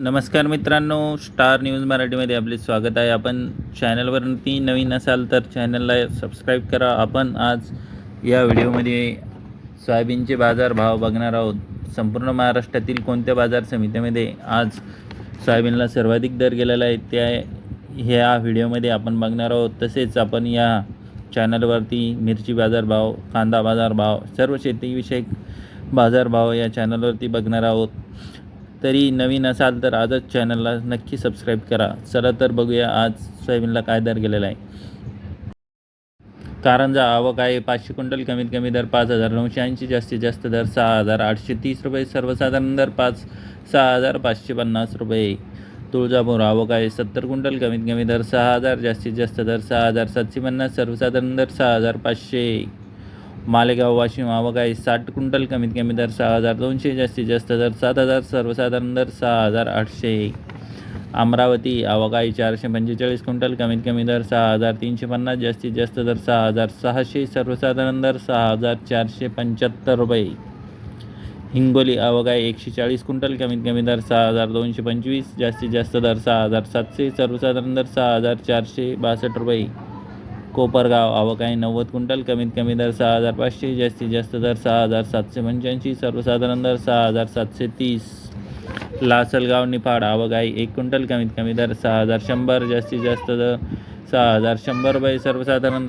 नमस्कार मित्रांनो, star news मराठीमध्ये आपले स्वागत आहे. आपण चॅनलवरती नवीन असाल तर चॅनलला सबस्क्राईब करा. आपण आज या व्हिडिओमध्ये सोयाबीनचे बाजारभाव बघणार आहोत. संपूर्ण महाराष्ट्रातील कोणत्या बाजार समित्यामध्ये आज सोयाबीनला सर्वाधिक दर गेलेला आहे त्या ह्या व्हिडिओमध्ये आपण बघणार आहोत. तसेच आपण या चॅनलवरती मिरची बाजारभाव, कांदा बाजारभाव, सर्व शेतीविषयक बाजारभाव या चॅनलवरती बघणार आहोत. तरी नवीन असाल तर आजच चॅनलला नक्की सबस्क्राईब करा. चला तर बघूया आज सोयाबीनला काय दर गेलेला आहे. कारंजा आवक आहे 500 क्विंटल, कमीत कमी दर 5,980, जास्तीत जास्त दर 6,830 रुपये, सर्वसाधारण दर 6,550 रुपये. तुळजापूर आवक आहे 70 क्विंटल, कमीत कमी दर 6,000, जास्तीत जास्त दर 6,750, सर्वसाधारण दर 6,500. मालेगाव वाशिम आवक आहे 60 क्विंटल, कमीत कमी दर 6,200, जास्तीत जास्त दर 7,000, सर्वसाधारण दर 6,800. अमरावती आवक आहे 445 क्विंटल, कमीत कमी दर 6,350, जास्तीत जास्त दर 6,600, सर्वसाधारण दर 6,475 रुपये. हिंगोली आवक आहे 140 क्विंटल, कमीत कमी दर 6,225, जास्तीत जास्त दर 6,700, सर्वसाधारण दर 6,462 रुपये. कोपरगाव आवक आहे 90 क्विंटल, कमीत कमी दर 6,500, जास्तीत जास्त दर 6,785, सर्वसाधारण दर 6,730. लासलगाव निफाड आवक आहे 1 क्विंटल, कमीत कमी दर 6,100, जास्तीत जास्त दर 6,100 रुपये, सर्वसाधारण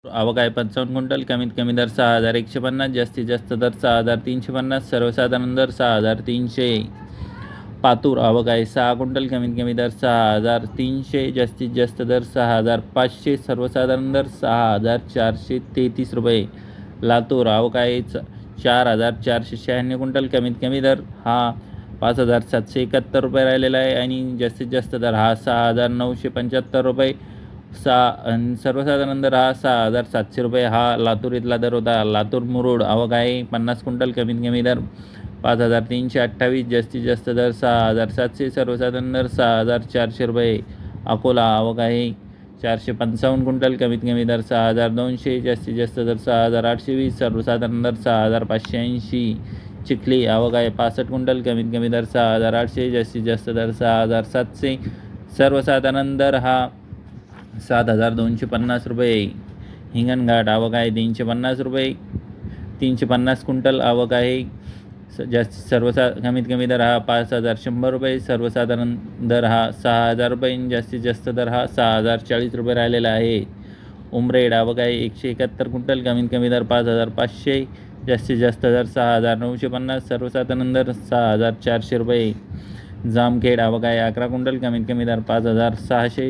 आवक आहे 55 क्विंटल, कमीत कमी दर 6,150, जास्तीत जास्त दर 6,350, सर्वसाधारण दर 6,300. पातूर आवक आहे 6 क्विंटल, कमीत कमी दर 6,300, जास्तीत जास्त दर 6,500, सर्वसाधारण दर 6,433 रुपये. लातूर आवक आहे 4,496 क्विंटल, कमीत कमी दर हा 5,771 रुपये राहिलेला आहे आणि जास्तीत जास्त दर हा 6,975 रुपये. सर्वसाधारण दर हा 6,700 रुपये हा लातूर इथला दर होता. लातूर मुरुड आवक आहे 50 क्विंटल, कमीत कमी दर 5,328, जास्तीत जास्त दर 6,700, सर्वसाधारण दर 6,400 रुपये. अकोला आवक आहे 455 क्विंटल, कमीत कमी दर 6,200, जास्तीत जास्त दर 6,820, सर्वसाधारण दर 6,580. चिखली आवक आहे 65 क्विंटल, कमीत कमी दर 6,800, जास्तीत जास्त दर 6,700, सर्वसाधारण दर हा 7,250 रुपये. हिंगणघाट आवक आहे 350 रुपये, 350 क्विंटल आवक आहे. कमीत कमी दर हा 5,100 रुपये, सर्वसाधारण दर हा 6,000 रुपये, जास्तीत जास्त दर हा 6,040 रुपये राहिलेला आहे. उमरेड आवक आहे 171 क्विंटल, कमीत कमी दर 5,500, जास्तीत जास्त दर 6,950, सर्वसाधारण दर 6,400 रुपये. जामखेड आवक आहे 11 क्विंटल, कमीत कमी दर 5,600.